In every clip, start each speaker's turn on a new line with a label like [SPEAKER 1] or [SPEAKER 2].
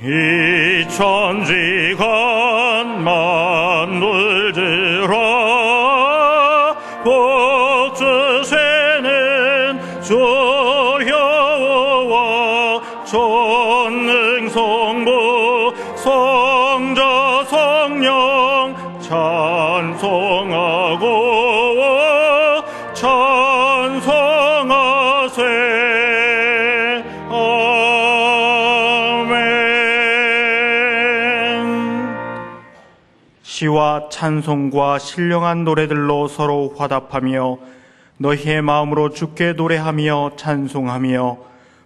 [SPEAKER 1] 이 천지간 만물들아 복주시는 주 여호와 전능 성부 성자 성령 찬송하고 찬송하세. 시와 찬송과 신령한 노래들로 서로 화답하며 너희의 마음으로 주께 노래하며 찬송하며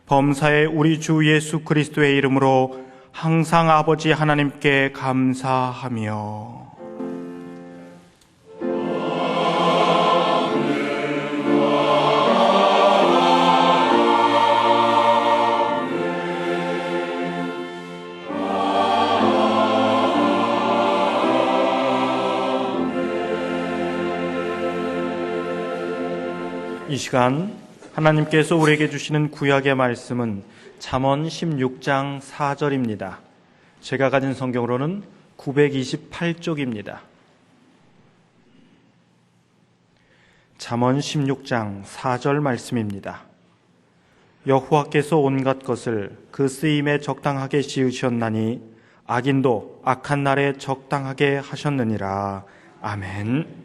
[SPEAKER 1] 범사의 우리 주 예수 그리스도의 이름으로 항상 아버지 하나님께 감사하며. 이 시간 하나님께서 우리에게 주시는 구약의 말씀은 잠언 16장 4절입니다. 제가 가진 성경으로는 928쪽입니다. 잠언 16장 4절 말씀입니다. 여호와께서 온갖 것을 그 쓰임에 적당하게 지으셨나니 악인도 악한 날에 적당하게 하셨느니라. 아멘.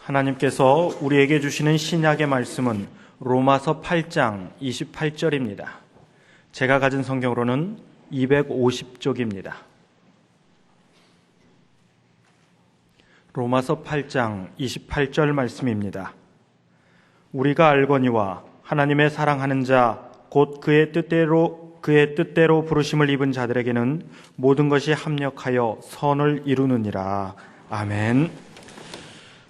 [SPEAKER 1] 하나님께서 우리에게 주시는 신약의 말씀은 로마서 8장 28절입니다. 제가 가진 성경으로는 250쪽입니다. 로마서 8장 28절 말씀입니다. 우리가 알거니와 하나님의 사랑하는 자 곧 그의 뜻대로 부르심을 입은 자들에게는 모든 것이 합력하여 선을 이루느니라. 아멘.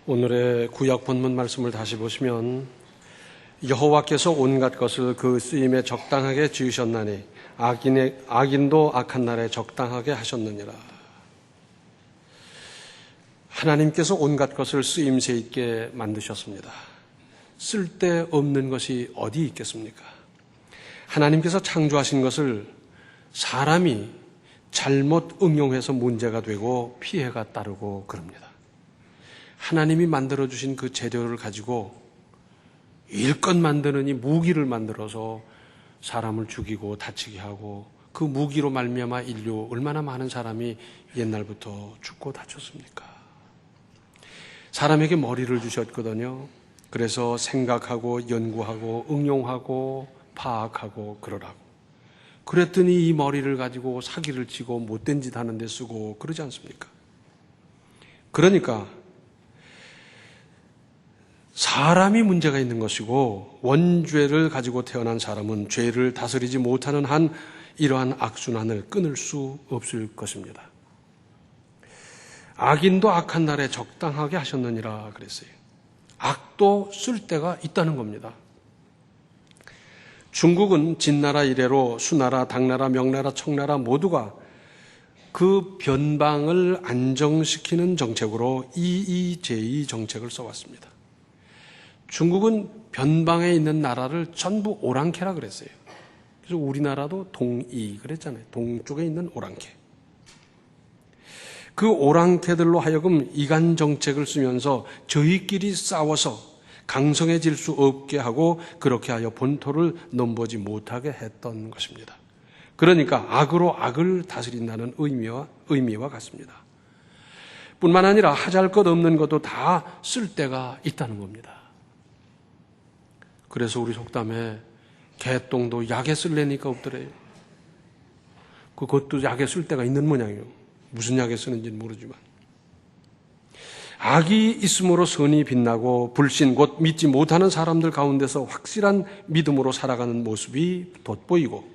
[SPEAKER 2] 오늘의 구약 본문 말씀을 다시 보시면 여호와께서 온갖 것을 그 쓰임에 적당하게 지으셨나니 악인도 악한 날에 적당하게 하셨느니라. 하나님께서 온갖 것을 쓰임새 있게 만드셨습니다. 쓸데없는 것이 어디 있겠습니까? 하나님께서 창조하신 것을 사람이 잘못 응용해서 문제가 되고 피해가 따르고 그럽니다. 하나님이 만들어주신 그 재료를 가지고 일껏 만드느니 무기를 만들어서 사람을 죽이고 다치게 하고 그 무기로 말미암아 인류 얼마나 많은 사람이 옛날부터 죽고 다쳤습니까? 사람에게 머리를 주셨거든요. 그래서 생각하고 연구하고 응용하고 파악하고 그러라고. 그랬더니 이 머리를 가지고 사기를 치고 못된 짓 하는 데 쓰고 그러지 않습니까? 그러니까 사람이 문제가 있는 것이고 원죄를 가지고 태어난 사람은 죄를 다스리지 못하는 한 이러한 악순환을 끊을 수 없을 것입니다. 악인도 악한 날에 적당하게 하셨느니라 그랬어요. 악도 쓸 때가 있다는 겁니다. 중국은 진나라 이래로 수나라, 당나라, 명나라, 청나라 모두가 그 변방을 안정시키는 정책으로 이의제의 정책을 써왔습니다. 중국은 변방에 있는 나라를 전부 오랑캐라 그랬어요. 그래서 우리나라도 동이 그랬잖아요. 동쪽에 있는 오랑캐. 그 오랑캐들로 하여금 이간 정책을 쓰면서 저희끼리 싸워서 강성해질 수 없게 하고 그렇게 하여 본토를 넘보지 못하게 했던 것입니다. 그러니까 악으로 악을 다스린다는 의미와 같습니다. 뿐만 아니라 하잘 것 없는 것도 다 쓸 데가 있다는 겁니다. 그래서 우리 속담에 개똥도 약에 쓸래니까 없더래요. 그것도 약에 쓸 데가 있는 모양이에요. 무슨 약에 쓰는지는 모르지만. 악이 있음으로 선이 빛나고 불신 곧 믿지 못하는 사람들 가운데서 확실한 믿음으로 살아가는 모습이 돋보이고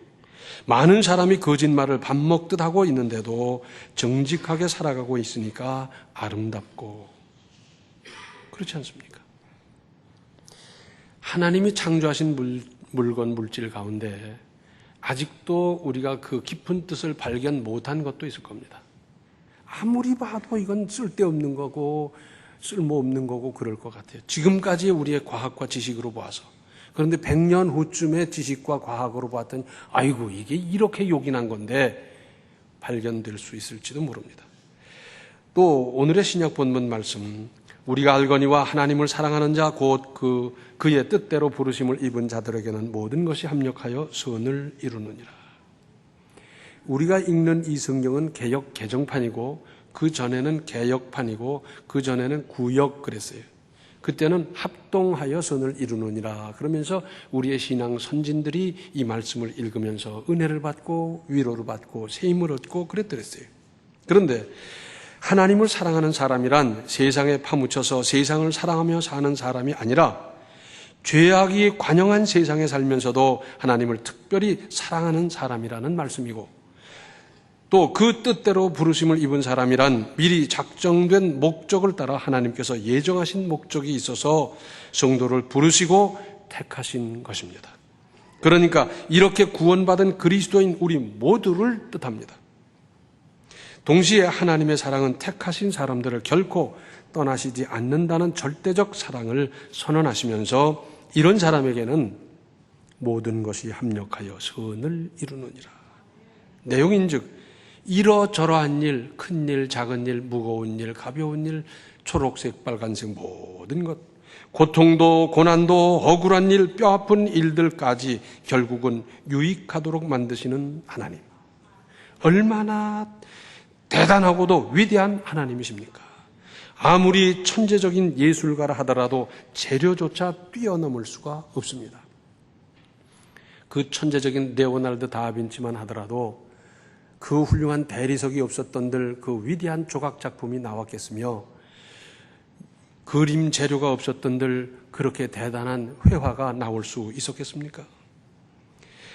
[SPEAKER 2] 많은 사람이 거짓말을 밥 먹듯 하고 있는데도 정직하게 살아가고 있으니까 아름답고, 그렇지 않습니까? 하나님이 창조하신 물건, 물질 가운데 아직도 우리가 그 깊은 뜻을 발견 못한 것도 있을 겁니다. 아무리 봐도 이건 쓸데없는 거고 쓸모없는 거고 그럴 것 같아요. 지금까지 우리의 과학과 지식으로 봐서. 그런데 100년 후쯤에 지식과 과학으로 봤더니 아이고 이게 이렇게 요긴한 건데 발견될 수 있을지도 모릅니다. 또 오늘의 신약 본문 말씀, 우리가 알거니와 하나님을 사랑하는 자 곧 그의 뜻대로 부르심을 입은 자들에게는 모든 것이 합력하여 선을 이루느니라. 우리가 읽는 이 성경은 개역 개정판이고 그 전에는 개역판이고 그 전에는 구역 그랬어요. 그때는 합동하여 선을 이루느니라 그러면서 우리의 신앙 선진들이 이 말씀을 읽으면서 은혜를 받고 위로를 받고 세임을 얻고 그랬더랬어요. 그런데 하나님을 사랑하는 사람이란 세상에 파묻혀서 세상을 사랑하며 사는 사람이 아니라 죄악이 관영한 세상에 살면서도 하나님을 특별히 사랑하는 사람이라는 말씀이고, 또 그 뜻대로 부르심을 입은 사람이란 미리 작정된 목적을 따라 하나님께서 예정하신 목적이 있어서 성도를 부르시고 택하신 것입니다. 그러니까 이렇게 구원받은 그리스도인 우리 모두를 뜻합니다. 동시에 하나님의 사랑은 택하신 사람들을 결코 떠나시지 않는다는 절대적 사랑을 선언하시면서 이런 사람에게는 모든 것이 합력하여 선을 이루느니라. 내용인즉 이러저러한 일, 큰 일, 작은 일, 무거운 일, 가벼운 일, 초록색, 빨간색 모든 것, 고통도 고난도 억울한 일, 뼈아픈 일들까지 결국은 유익하도록 만드시는 하나님. 얼마나 대단하고도 위대한 하나님이십니까? 아무리 천재적인 예술가라 하더라도 재료조차 뛰어넘을 수가 없습니다. 그 천재적인 레오나르도 다빈치만 하더라도 그 훌륭한 대리석이 없었던들 그 위대한 조각 작품이 나왔겠으며, 그림 재료가 없었던들 그렇게 대단한 회화가 나올 수 있었겠습니까?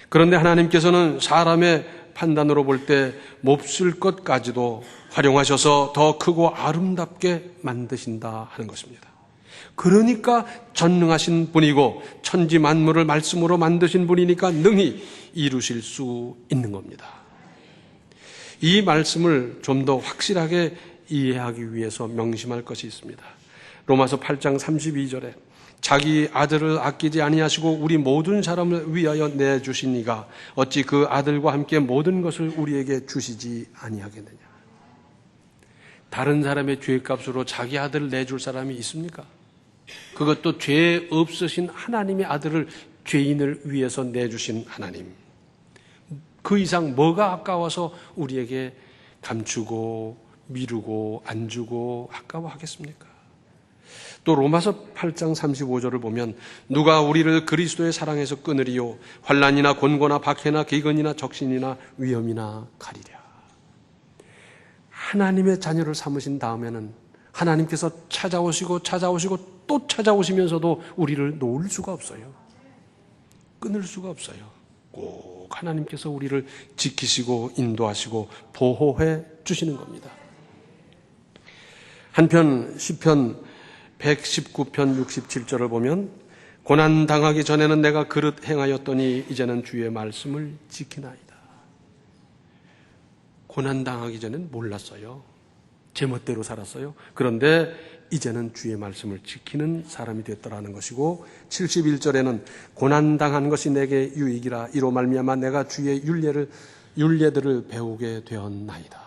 [SPEAKER 2] 그런데 하나님께서는 사람의 판단으로 볼 때 몹쓸 것까지도 활용하셔서 더 크고 아름답게 만드신다 하는 것입니다. 그러니까 전능하신 분이고 천지 만물을 말씀으로 만드신 분이니까 능히 이루실 수 있는 겁니다. 이 말씀을 좀 더 확실하게 이해하기 위해서 명심할 것이 있습니다. 로마서 8장 32절에 자기 아들을 아끼지 아니하시고 우리 모든 사람을 위하여 내주신 이가 어찌 그 아들과 함께 모든 것을 우리에게 주시지 아니하겠느냐. 다른 사람의 죄값으로 자기 아들을 내줄 사람이 있습니까? 그것도 죄 없으신 하나님의 아들을 죄인을 위해서 내주신 하나님. 그 이상 뭐가 아까워서 우리에게 감추고 미루고 안 주고 아까워하겠습니까? 또 로마서 8장 35절을 보면 누가 우리를 그리스도의 사랑에서 끊으리요 환난이나 곤고나 박해나 기근이나 적신이나 위험이나 가리랴. 하나님의 자녀를 삼으신 다음에는 하나님께서 찾아오시고 또 찾아오시면서도 우리를 놓을 수가 없어요. 끊을 수가 없어요. 꼭 하나님께서 우리를 지키시고 인도하시고 보호해 주시는 겁니다. 한편 시편 119편 67절을 보면 고난당하기 전에는 내가 그릇 행하였더니 이제는 주의 말씀을 지키나이다. 고난당하기 전에는 몰랐어요. 제멋대로 살았어요. 그런데 이제는 주의 말씀을 지키는 사람이 됐더라는 것이고, 71절에는 고난당한 것이 내게 유익이라 이로 말미암아 내가 주의 율례들을 배우게 되었나이다.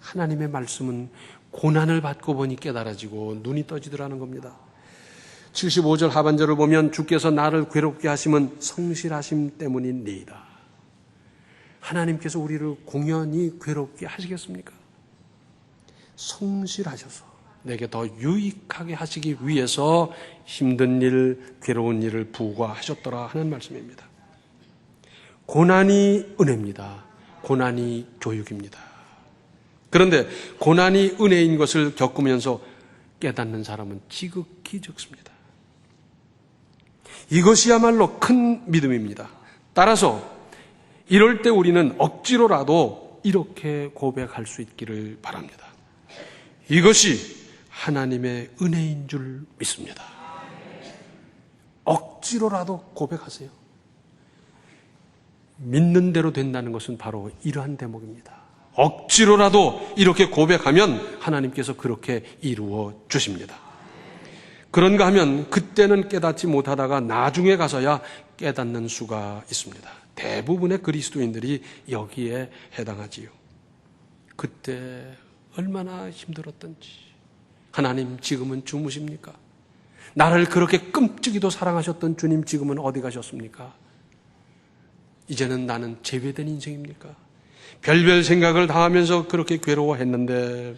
[SPEAKER 2] 하나님의 말씀은 고난을 받고 보니 깨달아지고 눈이 떠지더라는 겁니다. 75절 하반절을 보면 주께서 나를 괴롭게 하심은 성실하심 때문이니이다. 하나님께서 우리를 공연히 괴롭게 하시겠습니까? 성실하셔서 내게 더 유익하게 하시기 위해서 힘든 일, 괴로운 일을 부과하셨더라 하는 말씀입니다. 고난이 은혜입니다. 고난이 교육입니다. 그런데 고난이 은혜인 것을 겪으면서 깨닫는 사람은 지극히 적습니다. 이것이야말로 큰 믿음입니다. 따라서 이럴 때 우리는 억지로라도 이렇게 고백할 수 있기를 바랍니다. 이것이 하나님의 은혜인 줄 믿습니다. 억지로라도 고백하세요. 믿는 대로 된다는 것은 바로 이러한 대목입니다. 억지로라도 이렇게 고백하면 하나님께서 그렇게 이루어 주십니다. 그런가 하면 그때는 깨닫지 못하다가 나중에 가서야 깨닫는 수가 있습니다. 대부분의 그리스도인들이 여기에 해당하지요. 그때 얼마나 힘들었던지. 하나님 지금은 주무십니까? 나를 그렇게 끔찍이도 사랑하셨던 주님 지금은 어디 가셨습니까? 이제는 나는 제외된 인생입니까? 별별 생각을 다 하면서 그렇게 괴로워했는데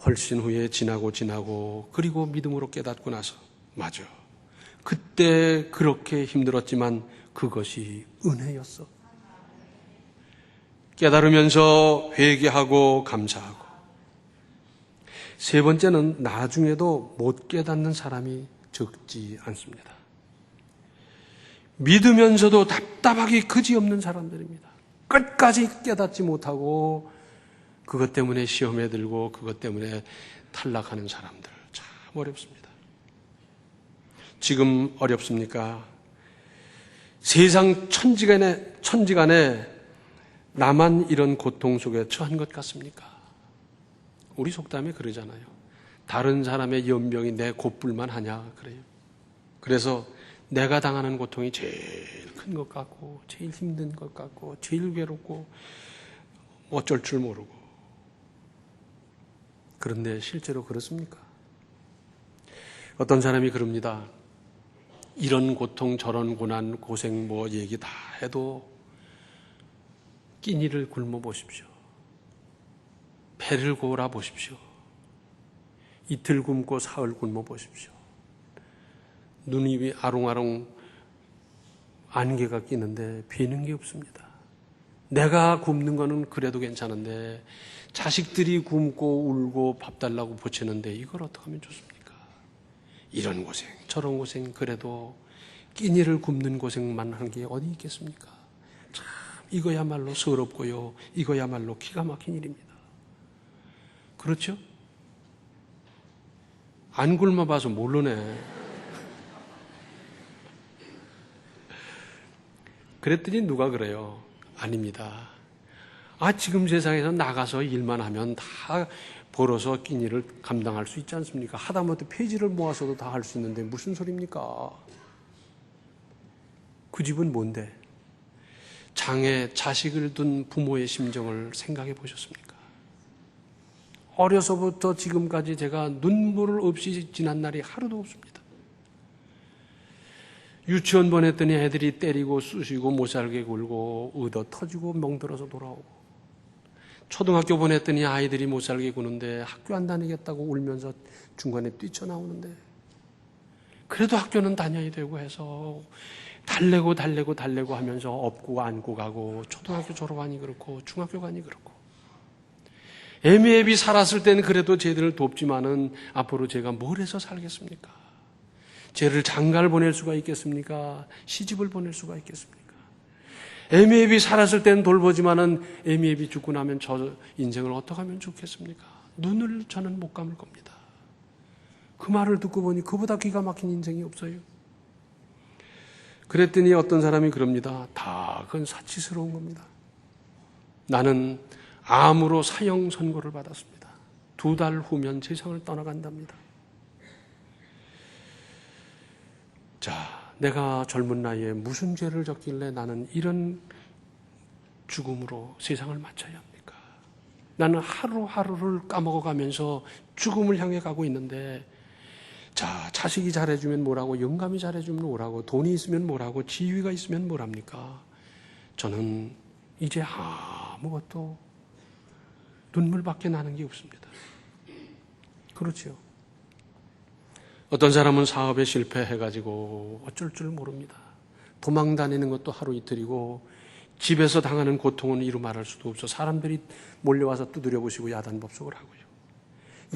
[SPEAKER 2] 훨씬 후에 지나고 그리고 믿음으로 깨닫고 나서 맞아. 그때 그렇게 힘들었지만 그것이 은혜였어. 깨달으면서 회개하고 감사하고. 세 번째는 나중에도 못 깨닫는 사람이 적지 않습니다. 믿으면서도 답답하기 그지없는 사람들입니다. 끝까지 깨닫지 못하고 그것 때문에 시험에 들고 그것 때문에 탈락하는 사람들 참 어렵습니다. 지금 어렵습니까? 세상 천지간에 나만 이런 고통 속에 처한 것 같습니까? 우리 속담에 그러잖아요. 다른 사람의 연병이 내 곧불만 하냐 그래요. 그래서 내가 당하는 고통이 제일 큰 것 같고 제일 힘든 것 같고 제일 괴롭고 어쩔 줄 모르고. 그런데 실제로 그렇습니까? 어떤 사람이 그럽니다. 이런 고통 저런 고난 고생 뭐 얘기 다 해도 끼니를 굶어 보십시오. 배를 고라 보십시오. 이틀 굶고 사흘 굶어 보십시오. 눈이 아롱아롱 안개가 끼는데 비는 게 없습니다. 내가 굶는 거는 그래도 괜찮은데 자식들이 굶고 울고 밥 달라고 보채는데 이걸 어떻게 하면 좋습니까? 이런 고생 저런 고생 그래도 끼니를 굶는 고생만 하는 게 어디 있겠습니까? 참 이거야말로 서럽고요. 이거야말로 기가 막힌 일입니다. 그렇죠? 안 굶어봐서 모르네. 그랬더니 누가 그래요? 아닙니다. 지금 세상에서 나가서 일만 하면 다 벌어서 끼니를 감당할 수 있지 않습니까? 하다못해 폐지를 모아서도 다 할 수 있는데 무슨 소리입니까? 그 집은 뭔데? 장에 자식을 둔 부모의 심정을 생각해 보셨습니까? 어려서부터 지금까지 제가 눈물 없이 지난 날이 하루도 없습니다. 유치원 보냈더니 애들이 때리고 쑤시고 못살게 굴고 얻어 터지고 멍들어서 돌아오고, 초등학교 보냈더니 아이들이 못살게 구는데 학교 안 다니겠다고 울면서 중간에 뛰쳐나오는데, 그래도 학교는 다녀야 되고 해서 달래고 하면서 업고 안고 가고, 초등학교 졸업하니 그렇고 중학교 가니 그렇고, 애미애비 살았을 때는 그래도 쟤들을 돕지만은 앞으로 제가 뭘 해서 살겠습니까? 쟤를 장가를 보낼 수가 있겠습니까? 시집을 보낼 수가 있겠습니까? 애미애비 살았을 때는 돌보지만은 애미애비 죽고 나면 저 인생을 어떻게 하면 좋겠습니까? 눈을 저는 못 감을 겁니다. 그 말을 듣고 보니 그보다 기가 막힌 인생이 없어요. 그랬더니 어떤 사람이 그럽니다. 다 그건 사치스러운 겁니다. 나는 암으로 사형 선고를 받았습니다. 2달 후면 세상을 떠나간답니다. 자, 내가 젊은 나이에 무슨 죄를 졌길래 나는 이런 죽음으로 세상을 마쳐야 합니까? 나는 하루하루를 까먹어가면서 죽음을 향해 가고 있는데, 자, 자식이 잘해주면 뭐라고, 영감이 잘해주면 뭐라고, 돈이 있으면 뭐라고, 지위가 있으면 뭐랍니까? 저는 이제 아무것도 눈물밖에 나는 게 없습니다. 그렇죠. 어떤 사람은 사업에 실패해가지고 어쩔 줄 모릅니다. 도망 다니는 것도 하루 이틀이고, 집에서 당하는 고통은 이루 말할 수도 없어 사람들이 몰려와서 두드려 보시고 야단법석을 하고요.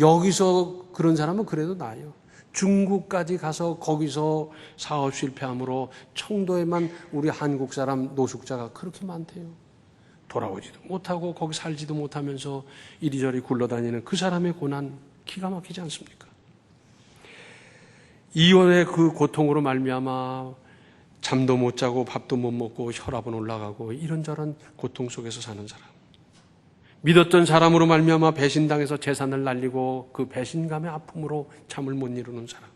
[SPEAKER 2] 여기서 그런 사람은 그래도 나아요. 중국까지 가서 거기서 사업 실패함으로 청도에만 우리 한국 사람 노숙자가 그렇게 많대요. 돌아오지도 못하고 거기 살지도 못하면서 이리저리 굴러다니는 그 사람의 고난 기가 막히지 않습니까? 이혼의 그 고통으로 말미암아 잠도 못 자고 밥도 못 먹고 혈압은 올라가고 이런저런 고통 속에서 사는 사람, 믿었던 사람으로 말미암아 배신당해서 재산을 날리고 그 배신감의 아픔으로 잠을 못 이루는 사람,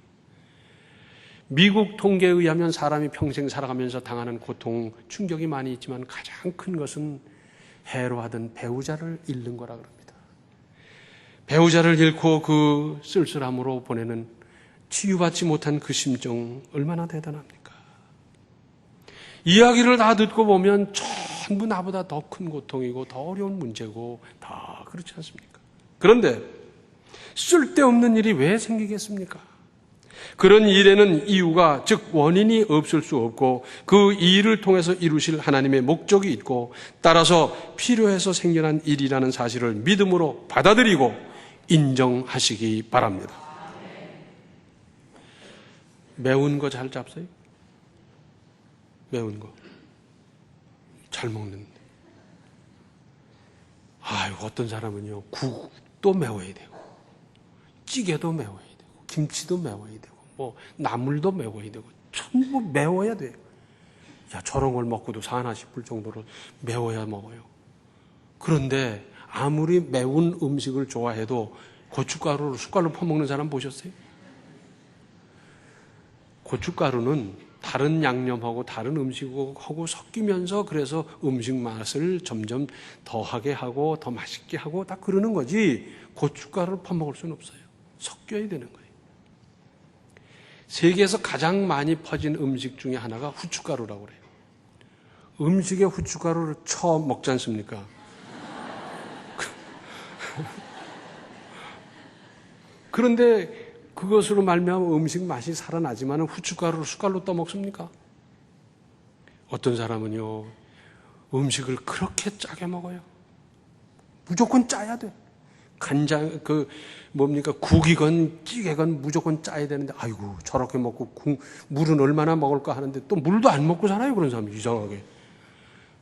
[SPEAKER 2] 미국 통계에 의하면 사람이 평생 살아가면서 당하는 고통, 충격이 많이 있지만 가장 큰 것은 해로하던 배우자를 잃는 거라 그럽니다. 배우자를 잃고 그 쓸쓸함으로 보내는 치유받지 못한 그 심정 얼마나 대단합니까? 이야기를 다 듣고 보면 전부 나보다 더 큰 고통이고 더 어려운 문제고 다 그렇지 않습니까? 그런데 쓸데없는 일이 왜 생기겠습니까? 그런 일에는 이유가, 즉 원인이 없을 수 없고 그 일을 통해서 이루실 하나님의 목적이 있고 따라서 필요해서 생겨난 일이라는 사실을 믿음으로 받아들이고 인정하시기 바랍니다. 매운 거 잘 잡어요? 매운 거 잘 먹는데, 어떤 사람은요 국도 매워야 되고 찌개도 매워야 되고 김치도 매워야 되고 뭐 나물도 매워야 되고 전부 매워야 돼요. 야, 저런 걸 먹고도 사나 싶을 정도로 매워야 먹어요. 그런데 아무리 매운 음식을 좋아해도 고춧가루를 숟갈로 퍼먹는 사람 보셨어요? 고춧가루는 다른 양념하고 다른 음식하고 섞이면서 그래서 음식 맛을 점점 더하게 하고 더 맛있게 하고 딱 그러는 거지, 고춧가루를 퍼먹을 수는 없어요. 섞여야 되는 거예요. 세계에서 가장 많이 퍼진 음식 중에 하나가 후춧가루라고 그래요. 음식에 후춧가루를 쳐 먹지 않습니까? 그런데 그것으로 말미암아 음식 맛이 살아나지만 후춧가루를 숟갈로 떠먹습니까? 어떤 사람은요 음식을 그렇게 짜게 먹어요. 무조건 짜야 돼. 간장 국이건 찌개건 무조건 짜야 되는데, 아이고 저렇게 먹고 물은 얼마나 먹을까 하는데 또 물도 안 먹고 살아요. 그런 사람이 이상하게.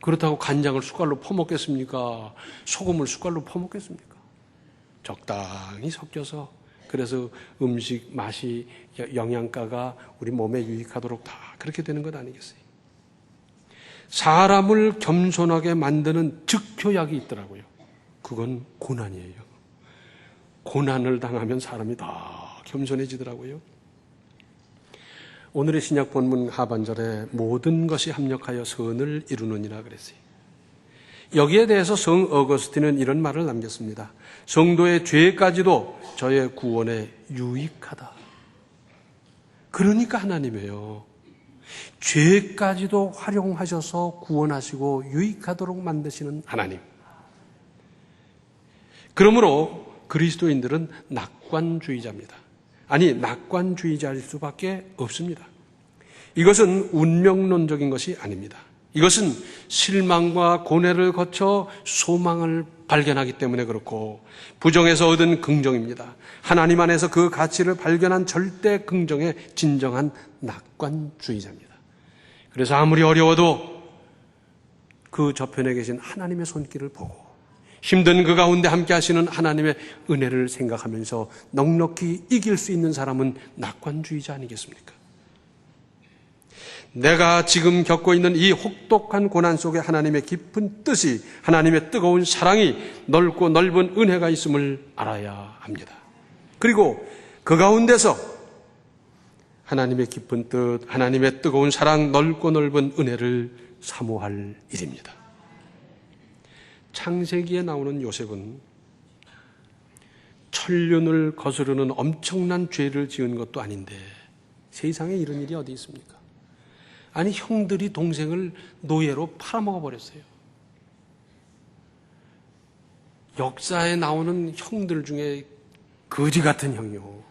[SPEAKER 2] 그렇다고 간장을 숟갈로 퍼먹겠습니까? 소금을 숟갈로 퍼먹겠습니까? 적당히 섞여서, 그래서 음식 맛이, 영양가가 우리 몸에 유익하도록 다 그렇게 되는 것 아니겠어요? 사람을 겸손하게 만드는 즉효약이 있더라고요. 그건 고난이에요. 고난을 당하면 사람이 다 겸손해지더라고요. 오늘의 신약 본문 하반절에 모든 것이 합력하여 선을 이루느니라 그랬어요. 여기에 대해서 성 어거스틴은 이런 말을 남겼습니다. 성도의 죄까지도 저의 구원에 유익하다. 그러니까 하나님이에요. 죄까지도 활용하셔서 구원하시고 유익하도록 만드시는 하나님. 그러므로 그리스도인들은 낙관주의자입니다. 아니, 낙관주의자일 수밖에 없습니다. 이것은 운명론적인 것이 아닙니다. 이것은 실망과 고뇌를 거쳐 소망을 발견하기 때문에 그렇고, 부정에서 얻은 긍정입니다. 하나님 안에서 그 가치를 발견한 절대 긍정의 진정한 낙관주의자입니다. 그래서 아무리 어려워도 그 저편에 계신 하나님의 손길을 보고 힘든 그 가운데 함께 하시는 하나님의 은혜를 생각하면서 넉넉히 이길 수 있는 사람은 낙관주의자 아니겠습니까? 내가 지금 겪고 있는 이 혹독한 고난 속에 하나님의 깊은 뜻이, 하나님의 뜨거운 사랑이, 넓고 넓은 은혜가 있음을 알아야 합니다. 그리고 그 가운데서 하나님의 깊은 뜻, 하나님의 뜨거운 사랑, 넓고 넓은 은혜를 사모할 일입니다. 창세기에 나오는 요셉은 천륜을 거스르는 엄청난 죄를 지은 것도 아닌데 세상에 이런 일이 어디 있습니까? 아니, 형들이 동생을 노예로 팔아먹어 버렸어요. 역사에 나오는 형들 중에 거지 같은 형이요.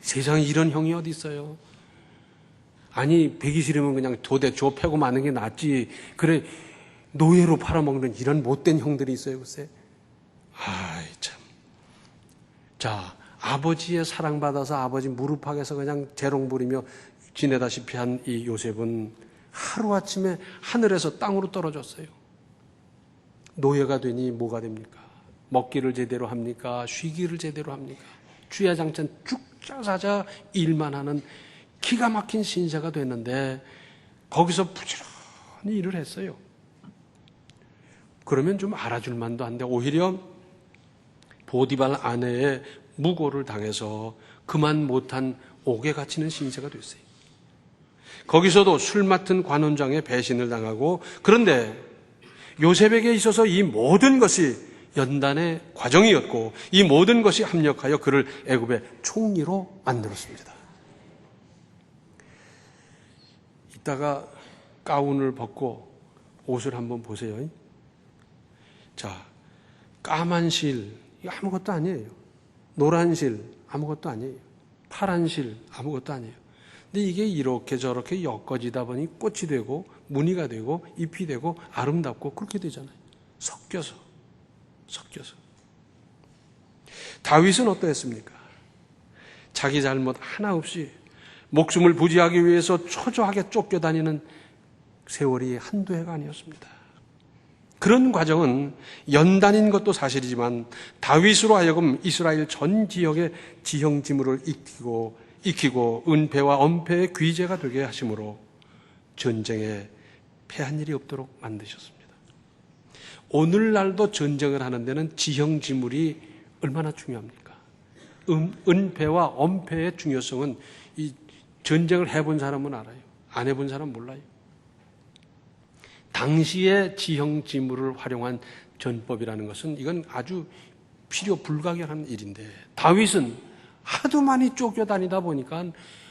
[SPEAKER 2] 세상에 이런 형이 어디 있어요? 아니, 배기 싫으면 그냥 조 패고 마는 게 낫지. 그래, 노예로 팔아먹는 이런 못된 형들이 있어요, 글쎄. 아이, 참. 자, 아버지의 사랑받아서 아버지 무릎팍에서 그냥 재롱 부리며 지내다시피 한 이 요셉은 하루아침에 하늘에서 땅으로 떨어졌어요. 노예가 되니 뭐가 됩니까? 먹기를 제대로 합니까? 쉬기를 제대로 합니까? 주야장천 죽자 사자 일만 하는 기가 막힌 신세가 됐는데 거기서 부지런히 일을 했어요. 그러면 좀 알아줄 만도 한데 오히려 보디발 아내의 무고를 당해서 그만 못한 옥에 갇히는 신세가 됐어요. 거기서도 술 맡은 관원장의 배신을 당하고, 그런데 요셉에게 있어서 이 모든 것이 연단의 과정이었고 이 모든 것이 합력하여 그를 애굽의 총리로 만들었습니다. 이따가 가운을 벗고 옷을 한번 보세요. 자, 까만 실 이거 아무것도 아니에요. 노란 실 아무것도 아니에요. 파란 실 아무것도 아니에요. 근데 이게 이렇게 저렇게 엮어지다 보니 꽃이 되고 무늬가 되고 잎이 되고 아름답고 그렇게 되잖아요. 섞여서. 다윗은 어떠했습니까? 자기 잘못 하나 없이 목숨을 부지하기 위해서 초조하게 쫓겨다니는 세월이 한두 해가 아니었습니다. 그런 과정은 연단인 것도 사실이지만 다윗으로 하여금 이스라엘 전 지역의 지형지물을 익히고 은폐와 엄폐의 귀재가 되게 하심으로 전쟁에 패한 일이 없도록 만드셨습니다. 오늘날도 전쟁을 하는 데는 지형지물이 얼마나 중요합니까? 은폐와 엄폐의 중요성은 이 전쟁을 해본 사람은 알아요. 안 해본 사람은 몰라요. 당시의 지형지물을 활용한 전법이라는 것은 이건 아주 필요 불가결한 일인데 다윗은 하도 많이 쫓겨다니다 보니까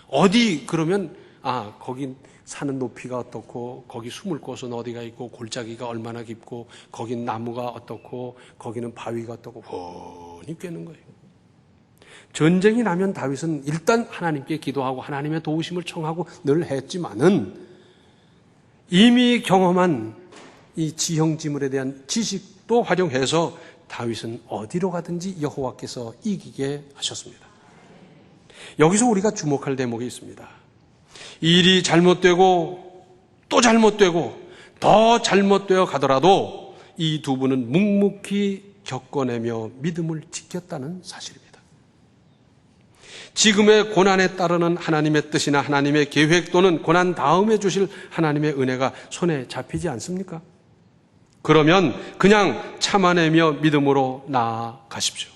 [SPEAKER 2] 어디 그러면 거기 산은 높이가 어떻고 거기 숨을 곳은 어디가 있고 골짜기가 얼마나 깊고 거긴 나무가 어떻고 거기는 바위가 어떻고 훤히 꿰는 거예요. 전쟁이 나면 다윗은 일단 하나님께 기도하고 하나님의 도우심을 청하고 늘 했지만은 이미 경험한 이 지형지물에 대한 지식도 활용해서 다윗은 어디로 가든지 여호와께서 이기게 하셨습니다. 여기서 우리가 주목할 대목이 있습니다. 일이 잘못되고 또 잘못되고 더 잘못되어 가더라도 이 두 분은 묵묵히 겪어내며 믿음을 지켰다는 사실입니다. 지금의 고난에 따르는 하나님의 뜻이나 하나님의 계획 또는 고난 다음에 주실 하나님의 은혜가 손에 잡히지 않습니까? 그러면 그냥 참아내며 믿음으로 나아가십시오.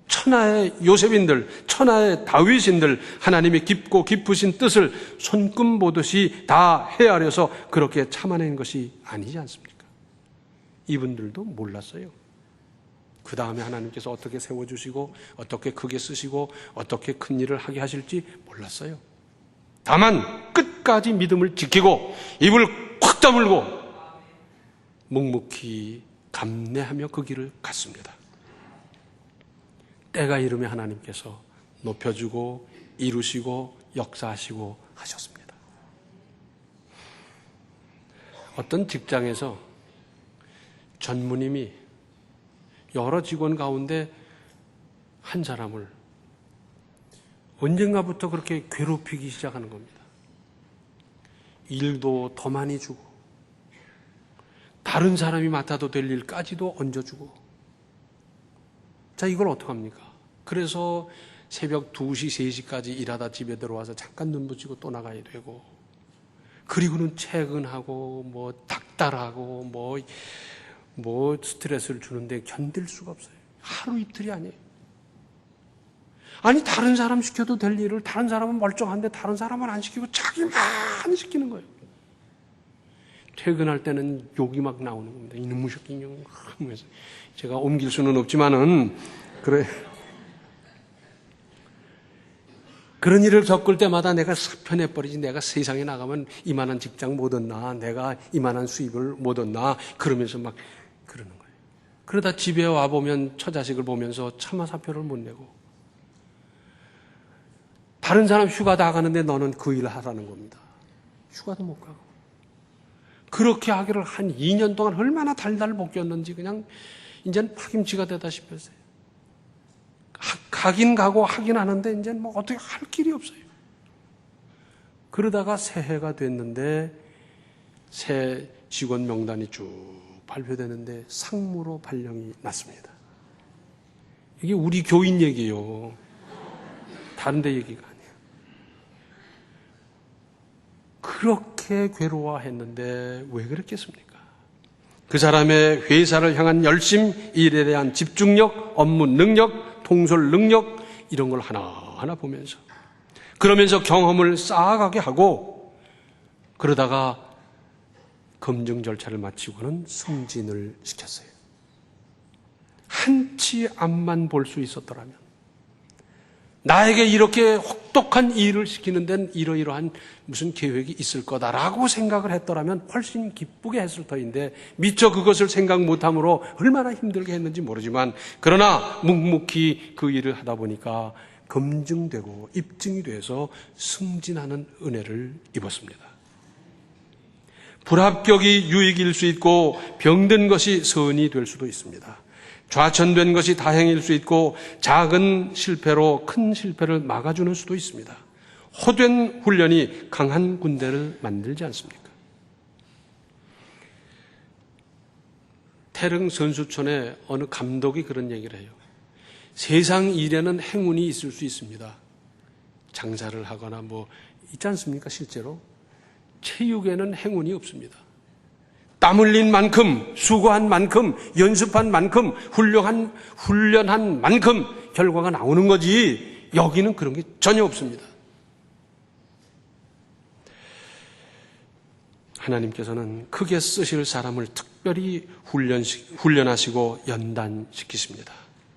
[SPEAKER 2] 천하의 요셉인들, 천하의 다윗인들 하나님의 깊고 깊으신 뜻을 손금 보듯이 다 헤아려서 그렇게 참아낸 것이 아니지 않습니까? 이분들도 몰랐어요. 그 다음에 하나님께서 어떻게 세워주시고 어떻게 크게 쓰시고 어떻게 큰 일을 하게 하실지 몰랐어요. 다만 끝까지 믿음을 지키고 입을 콱 다물고 묵묵히 감내하며 그 길을 갔습니다. 때가 이르면 하나님께서 높여주고 이루시고 역사하시고 하셨습니다. 어떤 직장에서 전무님이 여러 직원 가운데 한 사람을 언젠가부터 그렇게 괴롭히기 시작하는 겁니다. 일도 더 많이 주고 다른 사람이 맡아도 될 일까지도 얹어주고 자, 이걸 어떡합니까? 그래서 새벽 2시, 3시까지 일하다 집에 들어와서 잠깐 눈 붙이고 또 나가야 되고 그리고는 퇴근하고 뭐 닥달하고 뭐 스트레스를 주는데 견딜 수가 없어요. 하루 이틀이 아니에요. 아니 다른 사람 시켜도 될 일을 다른 사람은 멀쩡한데 다른 사람은 안 시키고 자기만 시키는 거예요. 퇴근할 때는 욕이 막 나오는 겁니다. 이놈의 새끼 하면서 제가 옮길 수는 없지만은 그래 그런 일을 겪을 때마다 내가 편해버리지. 내가 세상에 나가면 이만한 직장 못 얻나, 내가 이만한 수입을 못 얻나 그러면서 막 그러는 거예요. 그러다 집에 와 보면 처자식을 보면서 차마 사표를 못 내고 다른 사람 휴가 다 가는데 너는 그 일을 하라는 겁니다. 휴가도 못 가고 그렇게 하기를 한 2년 동안 얼마나 달달 볶였는지 그냥 이제는 파김치가 되다시피 했어요. 가긴 가고 하긴 하는데 이제 뭐 어떻게 할 길이 없어요. 그러다가 새해가 됐는데 새 직원 명단이 쭉 발표되는데 상무로 발령이 났습니다. 이게 우리 교인 얘기예요. 다른 데 얘기가 아니에요. 그렇게 괴로워했는데 왜 그랬겠습니까? 그 사람의 회사를 향한 열심, 일에 대한 집중력, 업무 능력, 통솔 능력 이런 걸 하나하나 보면서 그러면서 경험을 쌓아가게 하고 그러다가 검증 절차를 마치고는 승진을 시켰어요. 한치 앞만 볼 수 있었더라면 나에게 이렇게 혹독한 일을 시키는 데는 이러이러한 무슨 계획이 있을 거다라고 생각을 했더라면 훨씬 기쁘게 했을 터인데 미처 그것을 생각 못함으로 얼마나 힘들게 했는지 모르지만 그러나 묵묵히 그 일을 하다 보니까 검증되고 입증이 돼서 승진하는 은혜를 입었습니다. 불합격이 유익일 수 있고 병든 것이 선이 될 수도 있습니다. 좌천된 것이 다행일 수 있고 작은 실패로 큰 실패를 막아주는 수도 있습니다. 호된 훈련이 강한 군대를 만들지 않습니까? 태릉 선수촌에 어느 감독이 그런 얘기를 해요. 세상 일에는 행운이 있을 수 있습니다. 장사를 하거나 뭐 있지 않습니까? 실제로 체육에는 행운이 없습니다. 땀 흘린 만큼, 수고한 만큼, 연습한 만큼, 훈련한 만큼 결과가 나오는 거지 여기는 그런 게 전혀 없습니다. 하나님께서는 크게 쓰실 사람을 특별히 훈련하시고 연단시키십니다.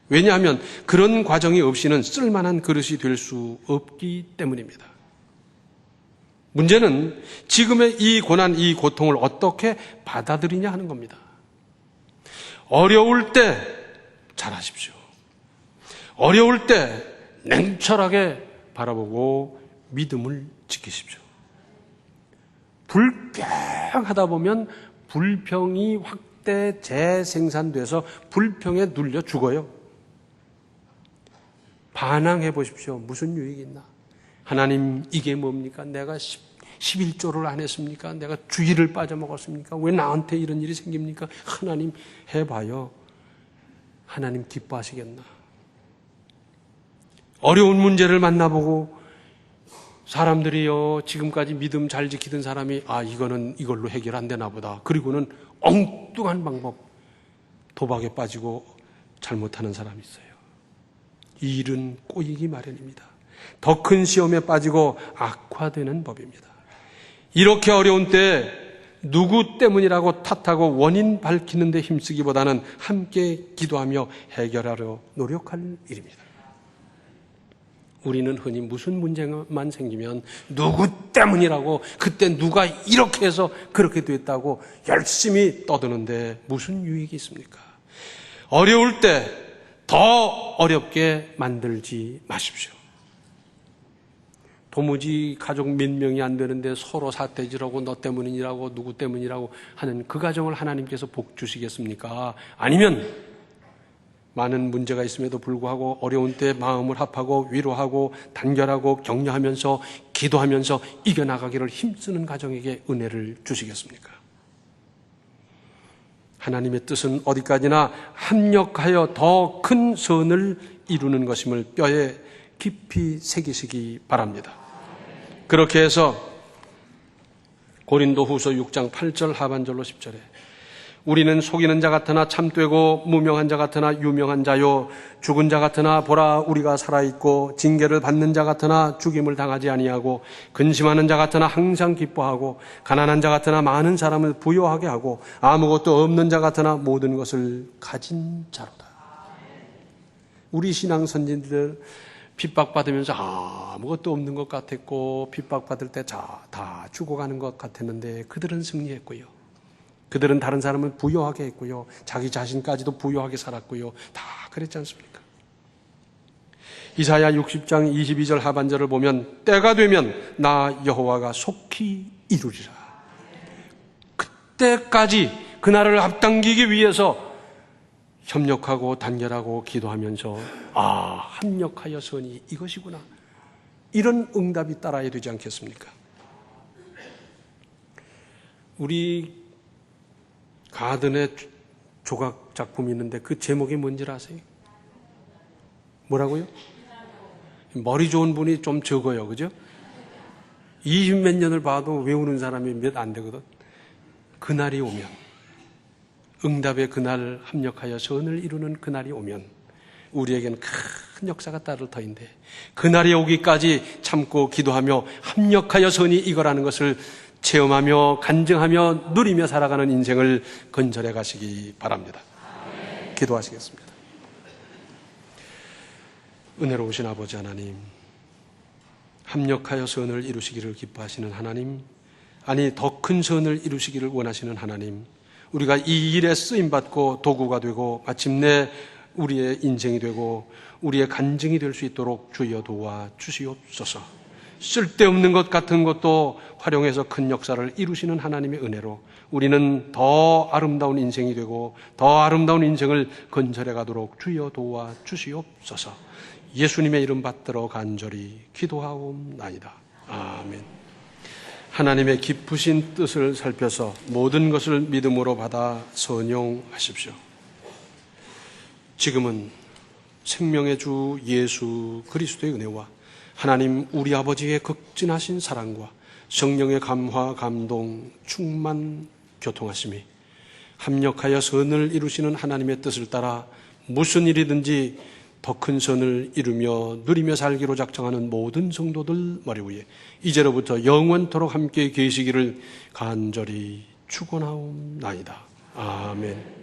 [SPEAKER 2] 왜냐하면 그런 과정이 없이는 쓸만한 그릇이 될 수 없기 때문입니다. 문제는 지금의 이 고난, 이 고통을 어떻게 받아들이냐 하는 겁니다. 어려울 때 잘하십시오. 어려울 때 냉철하게 바라보고 믿음을 지키십시오. 불평하다 보면 불평이 확대 재생산돼서 불평에 눌려 죽어요. 반항해 보십시오. 무슨 유익이 있나? 하나님 이게 뭡니까? 내가 11조를 안 했습니까? 내가 주일을 빠져먹었습니까? 왜 나한테 이런 일이 생깁니까? 하나님 해봐요. 하나님 기뻐하시겠나? 어려운 문제를 만나보고 사람들이요 지금까지 믿음 잘 지키던 사람이 이거는 이걸로 해결 안 되나 보다. 그리고는 엉뚱한 방법 도박에 빠지고 잘못하는 사람이 있어요. 이 일은 꼬이기 마련입니다. 더 큰 시험에 빠지고 악화되는 법입니다. 이렇게 어려운 때 누구 때문이라고 탓하고 원인 밝히는 데 힘쓰기보다는 함께 기도하며 해결하려 노력할 일입니다. 우리는 흔히 무슨 문제만 생기면 누구 때문이라고 그때 누가 이렇게 해서 그렇게 됐다고 열심히 떠드는데 무슨 유익이 있습니까? 어려울 때 더 어렵게 만들지 마십시오. 도무지 가족 몇 명이 안 되는데 서로 사태질하고 너 때문이라고 누구 때문이라고 하는 그 가정을 하나님께서 복 주시겠습니까? 아니면 많은 문제가 있음에도 불구하고 어려운 때 마음을 합하고 위로하고 단결하고 격려하면서 기도하면서 이겨나가기를 힘쓰는 가정에게 은혜를 주시겠습니까? 하나님의 뜻은 어디까지나 합력하여 더 큰 선을 이루는 것임을 뼈에 깊이 새기시기 바랍니다. 그렇게 해서 고린도후서 6장 8절 하반절로 10절에 우리는 속이는 자 같으나 참되고 무명한 자 같으나 유명한 자요 죽은 자 같으나 보라 우리가 살아있고 징계를 받는 자 같으나 죽임을 당하지 아니하고 근심하는 자 같으나 항상 기뻐하고 가난한 자 같으나 많은 사람을 부요하게 하고 아무것도 없는 자 같으나 모든 것을 가진 자로다. 우리 신앙 선진들 핍박받으면서 아무것도 없는 것 같았고 핍박받을 때 다 죽어가는 것 같았는데 그들은 승리했고요. 그들은 다른 사람을 부요하게 했고요. 자기 자신까지도 부요하게 살았고요. 다 그랬지 않습니까? 이사야 60장 22절 하반절을 보면 때가 되면 나 여호와가 속히 이루리라. 그때까지 그날을 앞당기기 위해서 협력하고 단결하고 기도하면서 합력하여 선이 이것이구나, 이런 응답이 따라야 되지 않겠습니까? 우리 가든의 조각 작품이 있는데 그 제목이 뭔지 아세요? 뭐라고요? 머리 좋은 분이 좀 적어요, 그죠? 20몇 년을 봐도 외우는 사람이 몇 안 되거든. 그날이 오면, 응답의 그날, 합력하여 선을 이루는 그날이 오면 우리에겐 큰 역사가 따를 터인데, 그날이 오기까지 참고 기도하며 합력하여 선이 이거라는 것을 체험하며 간증하며 누리며 살아가는 인생을 건설해 가시기 바랍니다. 기도하시겠습니다. 은혜로우신 아버지 하나님, 합력하여 선을 이루시기를 기뻐하시는 하나님, 아니 더 큰 선을 이루시기를 원하시는 하나님, 우리가 이 일에 쓰임받고 도구가 되고 마침내 우리의 인생이 되고 우리의 간증이 될 수 있도록 주여 도와 주시옵소서. 쓸데없는 것 같은 것도 활용해서 큰 역사를 이루시는 하나님의 은혜로 우리는 더 아름다운 인생이 되고 더 아름다운 인생을 건설해 가도록 주여 도와 주시옵소서. 예수님의 이름 받들어 간절히 기도하옵나이다. 아멘. 하나님의 깊으신 뜻을 살펴서 모든 것을 믿음으로 받아 선용하십시오. 지금은 생명의 주 예수 그리스도의 은혜와 하나님 우리 아버지의 극진하신 사랑과 성령의 감화, 감동, 충만, 교통하심이 합력하여 선을 이루시는 하나님의 뜻을 따라 무슨 일이든지 더 큰 선을 이루며 누리며 살기로 작정하는 모든 성도들 머리 위에 이제로부터 영원토록 함께 계시기를 간절히 축원하옵나이다. 아멘.